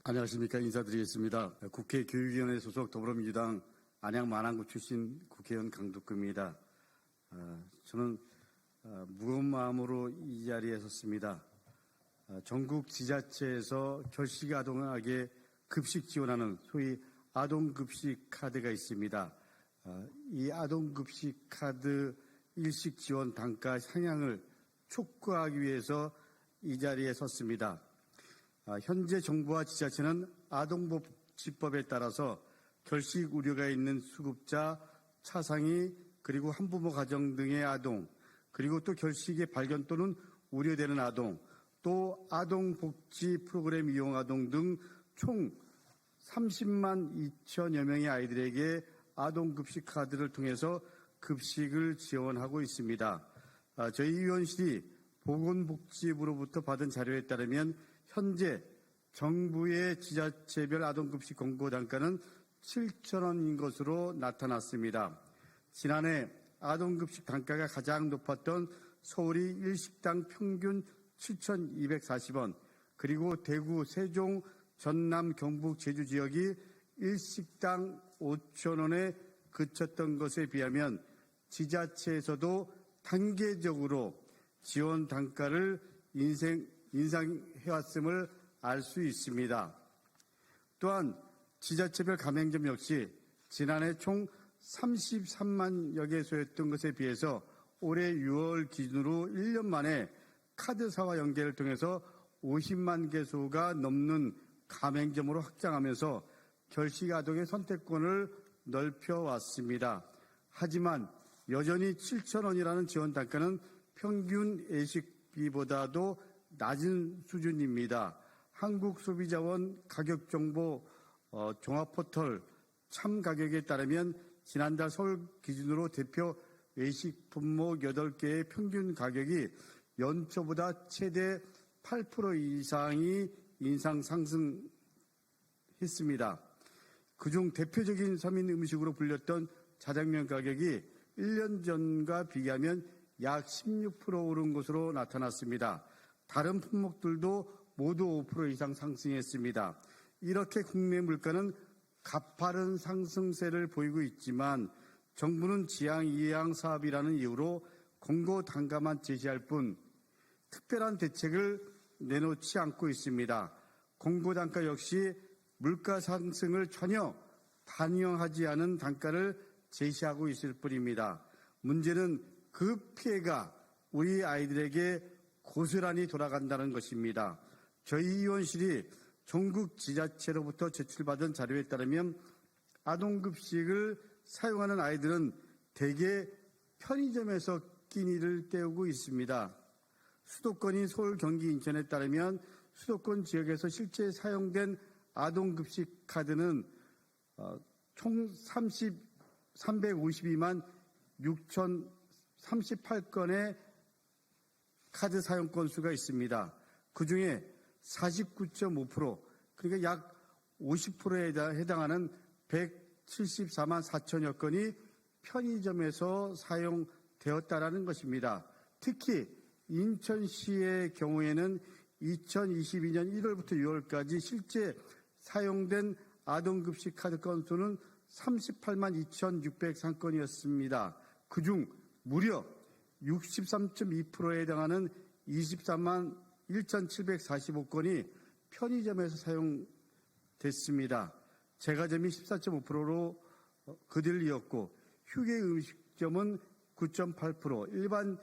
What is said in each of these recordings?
안녕하십니까. 인사드리겠습니다. 국회 교육위원회 소속 더불어민주당 안양 만안구 출신 국회의원 강덕구입니다. 저는 무거운 마음으로 이 자리에 섰습니다. 전국 지자체에서 결식 아동에게 급식 지원하는 소위 아동급식 카드가 있습니다. 이 아동급식 카드 일식 지원 단가 상향을 촉구하기 위해서 이 자리에 섰습니다. 현재 정부와 지자체는 아동복지법에 따라서 결식 우려가 있는 수급자, 차상위, 그리고 한부모 가정 등의 아동, 그리고 또 결식의 발견 또는 우려되는 아동, 또 아동복지 프로그램 이용 아동 등 총 30만 2천여 명의 아이들에게 아동급식 카드를 통해서 급식을 지원하고 있습니다. 저희 의원실이 보건복지부로부터 받은 자료에 따르면 현재 정부의 지자체별 아동급식 공고 단가는 7,000원인 것으로 나타났습니다. 지난해 아동급식 단가가 가장 높았던 서울이 일식당 평균 7,240원, 그리고 대구, 세종, 전남, 경북, 제주 지역이 일식당 5,000원에 그쳤던 것에 비하면 지자체에서도 단계적으로 지원 단가를 인상해왔음을 알 수 있습니다. 또한 지자체별 가맹점 역시 지난해 총 33만여 개소였던 것에 비해서 올해 6월 기준으로 1년 만에 카드사와 연계를 통해서 50만 개소가 넘는 가맹점으로 확장하면서 결식 아동의 선택권을 넓혀왔습니다. 하지만 여전히 7,000원이라는 지원 단가는 평균 애식비보다도 낮은 수준입니다. 한국소비자원 가격정보 종합포털 참가격에 따르면 지난달 서울 기준으로 대표 외식 품목 8개의 평균 가격이 연초보다 최대 8% 이상이 인상 상승했습니다. 그중 대표적인 서민 음식으로 불렸던 자장면 가격이 1년 전과 비교하면 약 16% 오른 것으로 나타났습니다. 다른 품목들도 모두 5% 이상 상승했습니다. 이렇게 국내 물가는 가파른 상승세를 보이고 있지만 정부는 지양이양 사업이라는 이유로 공고 단가만 제시할 뿐 특별한 대책을 내놓지 않고 있습니다. 공고 단가 역시 물가 상승을 전혀 반영하지 않은 단가를 제시하고 있을 뿐입니다. 문제는 그 피해가 우리 아이들에게 고스란히 돌아간다는 것입니다. 저희 의원실이 전국 지자체로부터 제출받은 자료에 따르면 아동급식을 사용하는 아이들은 대개 편의점에서 끼니를 때우고 있습니다. 수도권인 서울, 경기, 인천에 따르면 수도권 지역에서 실제 사용된 아동급식 카드는 총 352만 6,038건의 카드 사용 건수가 있습니다. 그중에 49.5%, 그러니까 약 50%에 해당하는 174만 4천여 건이 편의점에서 사용되었다라는 것입니다. 특히 인천시의 경우에는 2022년 1월부터 6월까지 실제 사용된 아동급식 카드 건수는 38만 2,603건이었습니다. 그중 무려 63.2%에 해당하는 24만 1,745건이 편의점에서 사용됐습니다. 제과점이 14.5%로 그들을 이었고 휴게 음식점은 9.8%, 일반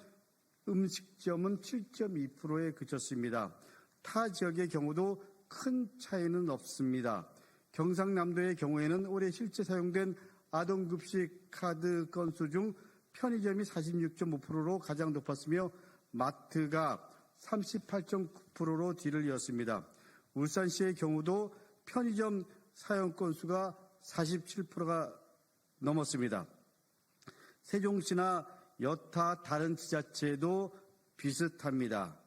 음식점은 7.2%에 그쳤습니다. 타 지역의 경우도 큰 차이는 없습니다. 경상남도의 경우에는 올해 실제 사용된 아동급식 카드 건수 중 편의점이 46.5%로 가장 높았으며 마트가 38.9%로 뒤를 이었습니다. 울산시의 경우도 편의점 사용 건수가 47%가 넘었습니다. 세종시나 여타 다른 지자체도 비슷합니다.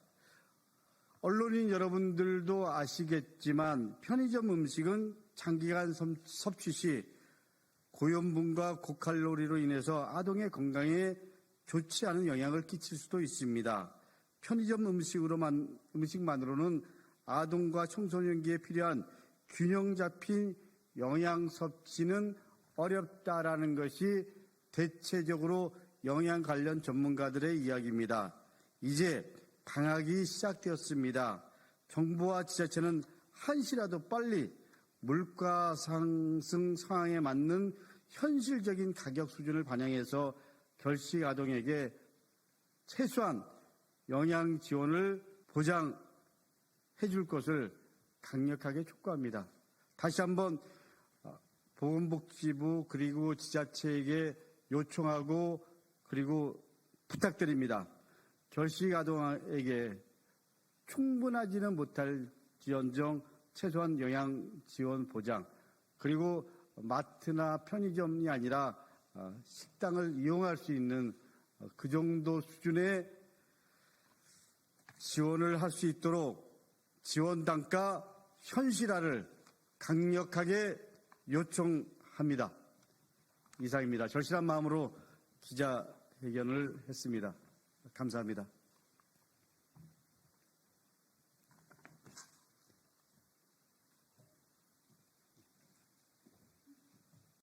언론인 여러분들도 아시겠지만 편의점 음식은 장기간 섭취 시 고염분과 고칼로리로 인해서 아동의 건강에 좋지 않은 영향을 끼칠 수도 있습니다. 편의점 음식만으로는 아동과 청소년기에 필요한 균형 잡힌 영양 섭취는 어렵다라는 것이 대체적으로 영양 관련 전문가들의 이야기입니다. 이제 방학이 시작되었습니다. 정부와 지자체는 한시라도 빨리 물가 상승 상황에 맞는 현실적인 가격 수준을 반영해서 결식 아동에게 최소한 영양 지원을 보장해 줄 것을 강력하게 촉구합니다. 다시 한번 보건복지부 그리고 지자체에게 요청하고 그리고 부탁드립니다. 결식 아동에게 충분하지는 못할지언정 최소한 영양 지원 보장, 그리고 마트나 편의점이 아니라 식당을 이용할 수 있는 그 정도 수준의 지원을 할 수 있도록 지원 단가 현실화를 강력하게 요청합니다. 이상입니다. 절실한 마음으로 기자회견을 했습니다. 감사합니다.